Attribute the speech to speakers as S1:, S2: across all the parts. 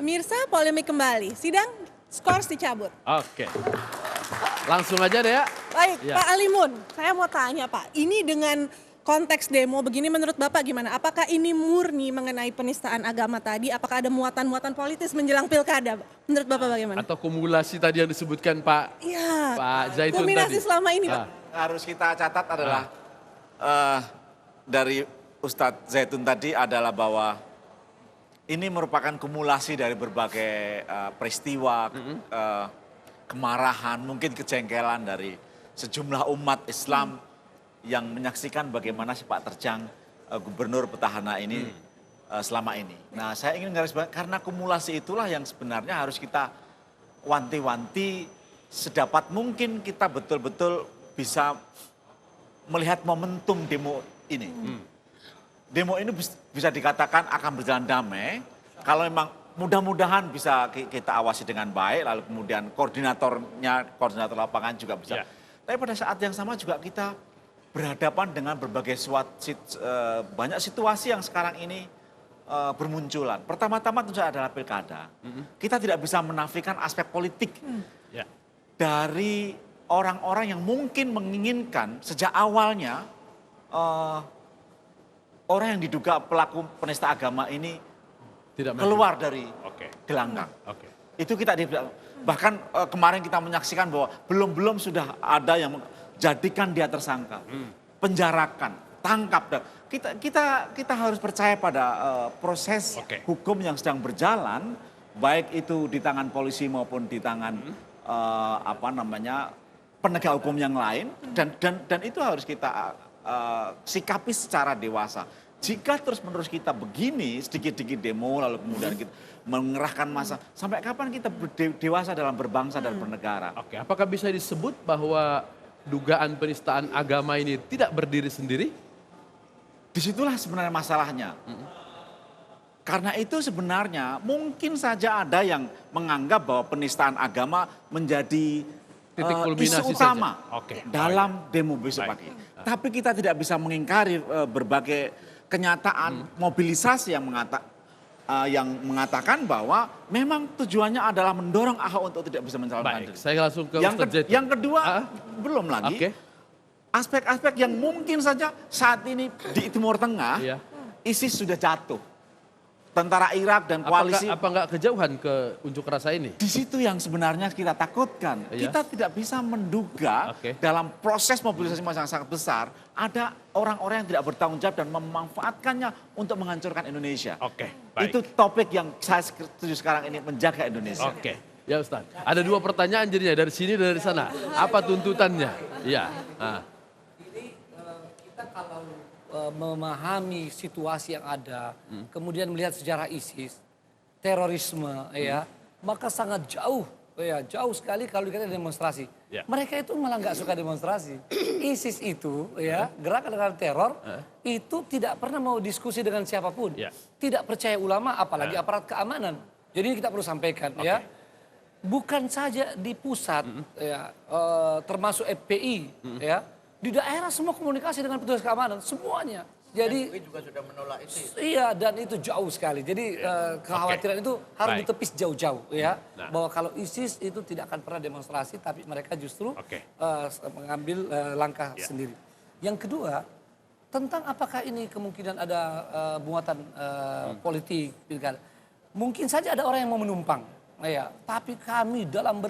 S1: Pemirsa, polemik kembali. Sidang skors dicabut.
S2: Oke. Langsung aja deh ya.
S1: Baik,
S2: Ya.
S1: Pak Alimun, saya mau tanya Pak, ini dengan konteks demo begini menurut Bapak gimana? Apakah ini murni mengenai penistaan agama tadi? Apakah ada muatan-muatan politis menjelang pilkada? Menurut Bapak bagaimana?
S2: Atau kumulasi tadi yang disebutkan Pak
S1: Iya,
S2: Zaitun
S1: kulminasi
S2: tadi.
S1: selama ini Pak.
S3: Harus kita catat adalah dari Ustadz Zaitun tadi adalah bahwa ini merupakan kumulasi dari berbagai peristiwa, kemarahan, mungkin kejengkelan dari sejumlah umat Islam yang menyaksikan bagaimana sepak terjang gubernur petahana ini selama ini. Nah, saya ingin garisbawahi karena kumulasi itulah yang sebenarnya harus kita wanti-wanti sedapat mungkin kita betul-betul bisa melihat momentum demo ini. Demo ini bisa dikatakan akan berjalan damai kalau memang mudah-mudahan bisa kita awasi dengan baik, lalu kemudian koordinator lapangan juga bisa.
S2: Ya.
S3: Tapi pada saat yang sama juga kita berhadapan dengan berbagai banyak situasi yang sekarang ini bermunculan. Pertama-tama tentu saja adalah pilkada. Kita tidak bisa menafikan aspek politik
S2: Ya.
S3: dari orang-orang yang mungkin menginginkan sejak awalnya orang yang diduga pelaku penista agama ini
S2: Tidak maju.
S3: keluar dari
S2: Oke.
S3: gelanggang.
S2: Oke.
S3: Itu kita bahkan kemarin kita menyaksikan bahwa belum sudah ada yang jadikan dia tersangka, penjarakan, tangkap. Kita harus percaya pada proses
S2: Oke.
S3: hukum yang sedang berjalan, baik itu di tangan polisi maupun di tangan penegak hukum yang lain, dan itu harus kita sikapi secara dewasa. Jika terus-menerus kita begini, sedikit-sedikit demo, lalu kemudian kita mengerahkan massa, sampai kapan kita dewasa dalam berbangsa dan bernegara?
S2: Oke, apakah bisa disebut bahwa dugaan penistaan agama ini tidak berdiri sendiri?
S3: Disitulah sebenarnya masalahnya. Karena itu sebenarnya mungkin saja ada yang menganggap bahwa penistaan agama menjadi
S2: Titik kulminasi
S3: isu utama
S2: saja. Oke.
S3: dalam demo besok
S2: Baik.
S3: pagi. Tapi kita tidak bisa mengingkari berbagai kenyataan mobilisasi yang mengatakan bahwa memang tujuannya adalah mendorong Ahok untuk tidak bisa mencalonkan
S2: Baik,
S3: diri.
S2: saya langsung ke
S3: Yang,
S2: Ustadz Zaitun.
S3: yang kedua, belum lagi,
S2: Oke.
S3: aspek-aspek yang mungkin saja saat ini di Timur Tengah,
S2: Iya.
S3: ISIS sudah jatuh. Tentara Irak dan koalisi,
S2: Apa nggak kejauhan ke unjuk rasa ini?
S3: di situ yang sebenarnya kita takutkan.
S2: Iya.
S3: Kita tidak bisa menduga
S2: Oke.
S3: dalam proses mobilisasi massa yang sangat besar, ada orang-orang yang tidak bertanggung jawab dan memanfaatkannya untuk menghancurkan Indonesia.
S2: Oke, baik.
S3: Itu topik yang saya setuju sekarang ini, menjaga Indonesia.
S2: Oke, ya Ustaz. Ada dua pertanyaan jadinya, dari sini dan dari sana. Apa tuntutannya? Iya.
S4: Ini kita kalau memahami situasi yang ada, kemudian melihat sejarah ISIS, terorisme, ya, maka sangat jauh, ya, jauh sekali kalau dikatakan demonstrasi.
S2: Ya.
S4: Mereka itu malah nggak suka demonstrasi. ISIS itu, ya, gerakan teror itu tidak pernah mau diskusi dengan siapapun,
S2: Ya.
S4: tidak percaya ulama, apalagi aparat keamanan. Jadi ini kita perlu sampaikan, ya. Bukan saja di pusat, ya, termasuk FPI, ya, di daerah semua komunikasi dengan petugas keamanan, semuanya. Jadi
S5: MUI juga sudah menolak itu.
S4: iya, dan itu jauh sekali. Jadi kekhawatiran itu harus
S2: Baik.
S4: ditepis jauh-jauh, ya.
S2: Nah.
S4: Bahwa kalau ISIS itu tidak akan pernah demonstrasi, tapi mereka justru
S2: Oke.
S4: mengambil langkah sendiri. Yang kedua, tentang apakah ini kemungkinan ada muatan politik, pilkada. Mungkin saja ada orang yang mau menumpang, ya. Tapi kami dalam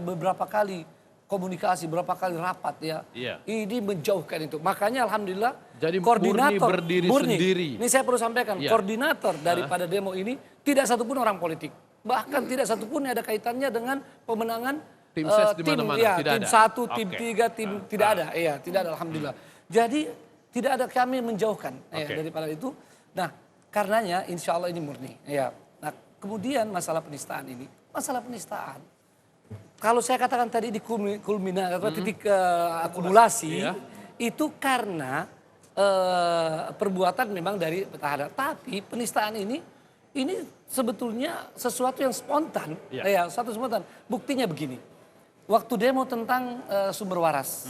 S4: beberapa kali komunikasi, beberapa kali rapat, ya.
S2: Iya.
S4: Ini menjauhkan itu. Makanya alhamdulillah
S2: Jadi murni berdiri sendiri.
S4: Ini saya perlu sampaikan,
S2: Iya.
S4: koordinator daripada demo ini tidak satupun orang politik. Bahkan tidak satupun yang ada kaitannya dengan pemenangan
S2: Tim ses di mana-mana,
S4: ya,
S2: tidak
S4: tim
S2: ada.
S4: 1, tim
S2: Oke.
S4: 3, tim tidak ada. Iya, tidak ada alhamdulillah. Jadi tidak ada, kami menjauhkan
S2: Oke.
S4: daripada itu. Nah, karenanya insya Allah ini murni. Ya. Nah, kemudian masalah penistaan ini, kalau saya katakan tadi di kulminasi, titik akumulasi,
S2: Iya.
S4: itu karena perbuatan memang dari petahana. Tapi penistaan ini sebetulnya sesuatu yang spontan.
S2: Iya.
S4: Ya, satu spontan. Buktinya begini. Waktu demo tentang sumber waras,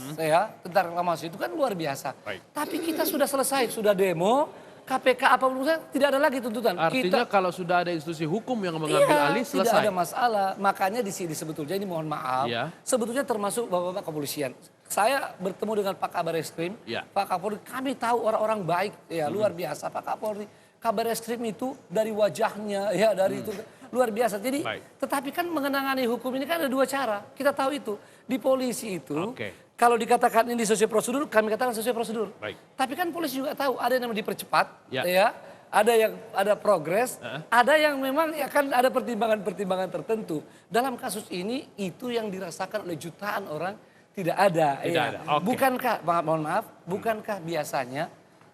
S4: tentang reklamasi itu kan luar biasa.
S2: Baik.
S4: Tapi kita sudah selesai, sudah demo, KPK apapun tidak ada lagi tuntutan.
S2: Artinya kalau sudah ada institusi hukum yang mengambil
S4: Iya,
S2: alih,
S4: tidak
S2: selesai.
S4: ada masalah. Makanya di sini sebetulnya ini mohon maaf,
S2: Iya.
S4: sebetulnya termasuk bapak-bapak kepolisian. Saya bertemu dengan Pak Kabar Eskrim,
S2: Iya.
S4: Pak Kapolri, kami tahu orang-orang baik, ya luar biasa. Pak Kapolri, Kabar Eskrim itu dari wajahnya, ya dari itu luar biasa. Jadi,
S2: Baik.
S4: tetapi kan mengenangani hukum ini kan ada dua cara. Kita tahu itu di polisi itu.
S2: Oke.
S4: Kalau dikatakan ini sesuai prosedur, kami katakan sesuai prosedur.
S2: Baik.
S4: Tapi kan polisi juga tahu ada yang dipercepat,
S2: Ya.
S4: ya, ada yang ada progres, ada yang memang ya kan ada pertimbangan-pertimbangan tertentu. Dalam kasus ini itu yang dirasakan oleh jutaan orang tidak ada.
S2: Tidak
S4: ya.
S2: ada, oke.
S4: Bukankah, mohon maaf, bukankah biasanya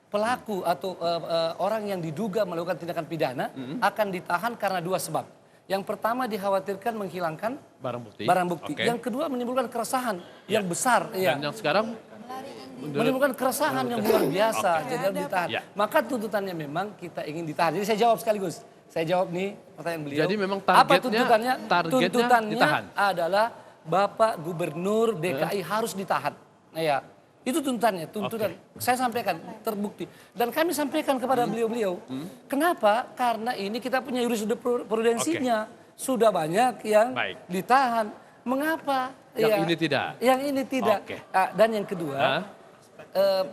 S4: pelaku atau orang yang diduga melakukan tindakan pidana akan ditahan karena dua sebab. Yang pertama dikhawatirkan menghilangkan
S2: Barang bukti.
S4: barang bukti.
S2: Oke.
S4: Yang kedua menimbulkan keresahan yang besar. Ya.
S2: Dan yang sekarang
S4: Menimbulkan keresahan yang luar biasa, jadi harus ditahan.
S2: Ya.
S4: Maka tuntutannya memang kita ingin ditahan. Jadi saya jawab sekaligus. Saya jawab nih pertanyaan beliau.
S2: Jadi memang
S4: Apa
S2: targetnya-
S4: tuntutannya?
S2: targetnya
S4: Tuntutannya
S2: ditahan.
S4: adalah Bapak Gubernur DKI harus ditahan. Nah, ya. Itu tuntutannya, tuntutan. Saya sampaikan terbukti dan kami sampaikan kepada beliau-beliau. Kenapa? Karena ini kita punya jurisprudensinya. Sudah banyak yang
S2: Baik.
S4: ditahan. Mengapa?
S2: Yang
S4: Ya,
S2: ini tidak?
S4: Yang ini tidak.
S2: Oke.
S4: Dan yang kedua,
S2: Hah?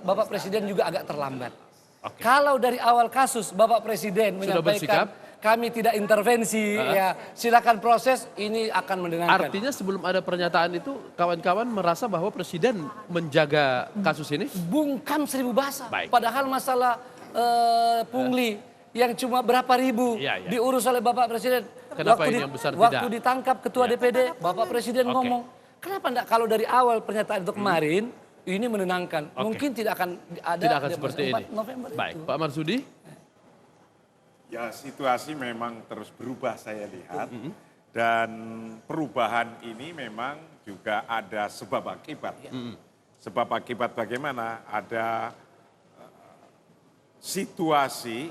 S4: Bapak Presiden juga agak terlambat.
S2: Oke.
S4: Kalau dari awal kasus Bapak Presiden
S2: Sudah
S4: menyampaikan kami tidak intervensi, ya silakan proses, ini akan mendengarkan.
S2: artinya sebelum ada pernyataan itu kawan-kawan merasa bahwa Presiden menjaga kasus ini?
S4: Bungkam 1000 bahasa.
S2: Baik.
S4: Padahal masalah pungli yang cuma berapa ribu
S2: Iya, iya.
S4: diurus oleh Bapak Presiden.
S2: Kenapa ini yang besar
S4: waktu
S2: tidak?
S4: ditangkap Ketua DPD, Bapak Presiden
S2: Oke.
S4: ngomong, kenapa enggak kalau dari awal pernyataan itu kemarin, ini menenangkan.
S2: Oke.
S4: Mungkin tidak akan ada
S2: Tidak akan
S4: di
S2: seperti
S4: 4
S2: ini.
S4: November
S2: Baik,
S4: itu.
S2: Pak Marsudi.
S5: Ya situasi memang terus berubah saya lihat dan perubahan ini memang juga ada sebab akibat. Sebab akibat bagaimana? Ada situasi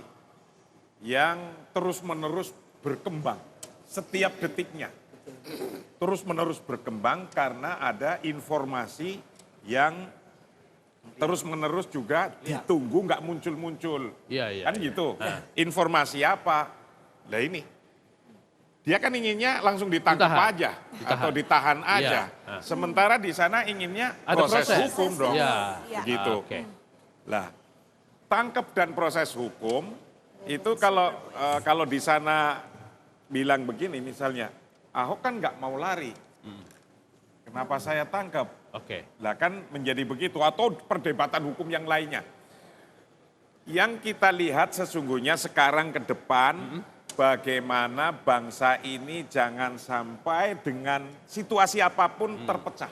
S5: yang terus-menerus berkembang setiap detiknya. Terus-menerus berkembang karena ada informasi yang terus-menerus juga ditunggu nggak muncul-muncul.
S2: Iya, iya,
S5: Kan
S2: iya.
S5: gitu. Informasi apa? Lah ini. Dia kan inginnya langsung ditangkap
S2: Ditahan.
S5: aja
S2: Ditahan.
S5: atau ditahan aja.
S2: Iya.
S5: Sementara di sana inginnya
S2: Ada
S5: proses
S2: proses.
S5: hukum dong.
S2: Iya.
S5: Begitu.
S2: Oke.
S5: Lah, tangkap dan proses hukum itu kalau di sana bilang begini misalnya, Ahok kan nggak mau lari. Kenapa saya tangkap?
S2: Oke.
S5: Lah kan menjadi begitu atau perdebatan hukum yang lainnya. Yang kita lihat sesungguhnya sekarang ke depan bagaimana bangsa ini jangan sampai dengan situasi apapun terpecah.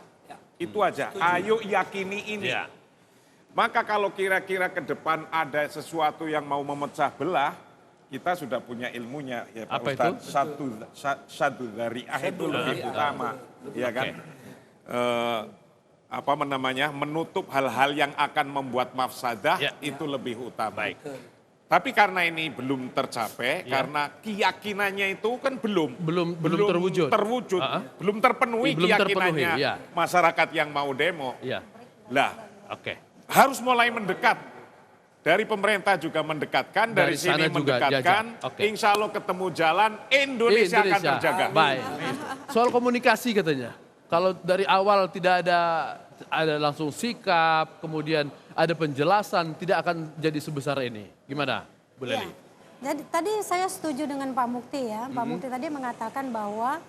S5: Itu aja. Ayo yakini ini.
S2: Iya.
S5: Maka kalau kira-kira ke depan ada sesuatu yang mau memecah belah, kita sudah punya ilmunya ya Pak
S2: Apa itu?
S5: Ustadz. Satu dari itu lebih utama, ya kan? Menutup hal-hal yang akan membuat mafsadah
S2: Ya.
S5: itu lebih utama.
S2: Baik.
S5: Tapi karena ini belum tercapai,
S2: Ya.
S5: karena keyakinannya itu kan belum
S2: terwujud.
S5: belum terpenuhi
S2: Belum terpenuhi,
S5: keyakinannya
S2: ya.
S5: masyarakat yang mau demo.
S2: Iya.
S5: Lah,
S2: Oke.
S5: harus mulai mendekat. Dari pemerintah juga mendekatkan, dari
S2: Dari
S5: sini
S2: sana juga
S5: mendekatkan.
S2: jajak. Oke.
S5: Insya Allah ketemu jalan, Indonesia akan terjaga.
S2: Baik. Soal komunikasi katanya. Kalau dari awal tidak ada langsung sikap, kemudian ada penjelasan, tidak akan jadi sebesar ini. Gimana, Bu
S6: Ya.
S2: Leli?
S6: Jadi tadi saya setuju dengan Pak Mukti ya. Pak Mukti tadi mengatakan bahwa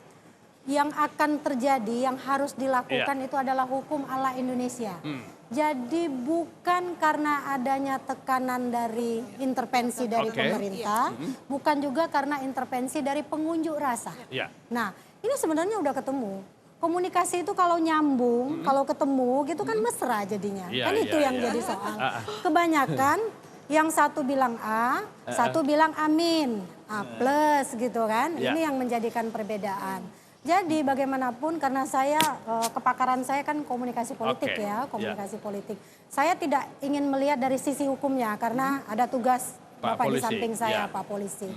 S6: yang akan terjadi, yang harus dilakukan itu adalah hukum ala Indonesia. Jadi bukan karena adanya tekanan dari intervensi dari
S2: Oke.
S6: pemerintah, bukan juga karena intervensi dari pengunjuk rasa.
S2: Iya.
S6: Nah, ini sebenarnya udah ketemu. Komunikasi itu kalau nyambung, kalau ketemu gitu kan mesra jadinya.
S2: Iya,
S6: Kan itu
S2: iya,
S6: yang
S2: iya.
S6: jadi soal. Kebanyakan yang satu bilang A, satu bilang amin, A plus gitu kan.
S2: Iya.
S6: Ini yang menjadikan perbedaan. Jadi bagaimanapun karena saya kepakaran saya kan komunikasi politik
S2: Oke,
S6: ya,
S2: iya.
S6: komunikasi politik. Saya tidak ingin melihat dari sisi hukumnya karena ada tugas
S2: Pak
S6: Bapak di
S2: polisi,
S6: samping saya,
S2: iya.
S6: Pak Polisi.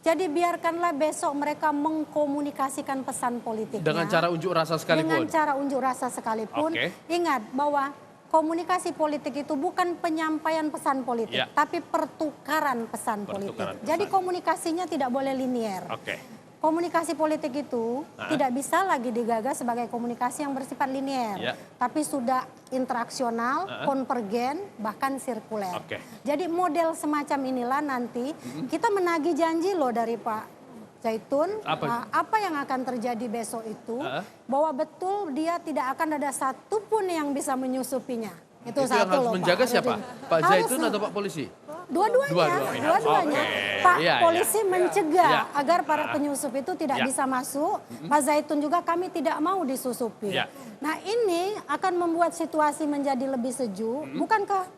S6: Jadi biarkanlah besok mereka mengkomunikasikan pesan politiknya.
S2: Dengan cara unjuk rasa sekalipun.
S6: Dengan cara unjuk rasa sekalipun.
S2: Oke.
S6: Ingat bahwa komunikasi politik itu bukan penyampaian pesan politik,
S2: Ya.
S6: tapi pertukaran pesan
S2: Pertukaran
S6: politik. Jadi
S2: pesan.
S6: komunikasinya tidak boleh linier.
S2: Oke.
S6: Komunikasi politik itu tidak bisa lagi digagas sebagai komunikasi yang bersifat linier,
S2: Ya.
S6: tapi sudah interaksional, konvergen, bahkan sirkuler.
S2: Oke.
S6: Jadi model semacam inilah nanti kita menagih janji loh dari Pak Zaitun, apa yang akan terjadi besok itu, bahwa betul dia tidak akan ada satupun yang bisa menyusupinya. Itu
S2: Yang
S6: satu
S2: harus
S6: loh,
S2: menjaga
S6: Pak.
S2: siapa? Pak
S6: Harus
S2: Zaitun atau Pak Polisi?
S6: Dua-duanya,
S2: Dua-duanya.
S6: dua-duanya.
S2: Oke.
S6: Pak
S2: Iya, iya.
S6: polisi mencegah
S2: Iya.
S6: agar para penyusup itu tidak
S2: Iya.
S6: bisa masuk. Pak Zaitun juga kami tidak mau disusupi.
S2: Iya.
S6: Nah ini akan membuat situasi menjadi lebih sejuk. Bukankah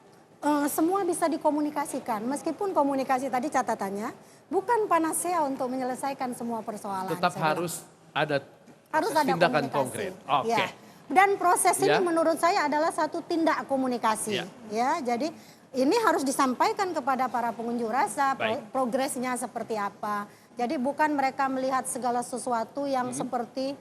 S6: semua bisa dikomunikasikan? Meskipun komunikasi tadi catatannya bukan panacea untuk menyelesaikan semua persoalan.
S2: Tetap
S6: saya bilang.
S2: harus ada
S6: komunikasi.
S2: tindakan konkret. Oke.
S6: Ya. Dan proses ini
S2: Ya.
S6: menurut saya adalah satu tindak komunikasi. Ya, jadi ini harus disampaikan kepada para pengunjuk rasa,
S2: Baik.
S6: progresnya seperti apa. Jadi bukan mereka melihat segala sesuatu yang seperti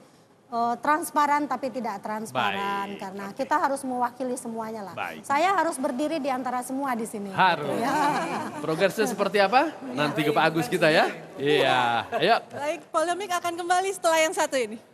S6: transparan tapi tidak transparan.
S2: Baik.
S6: Karena kita harus mewakili semuanya lah.
S2: Baik.
S6: Saya harus berdiri di antara semua di sini.
S2: Harus.
S6: Ya.
S2: Progresnya seperti apa? Nanti ke Pak Agus kita ya. Iya. Ayo.
S1: Baik, polemik akan kembali setelah yang satu ini.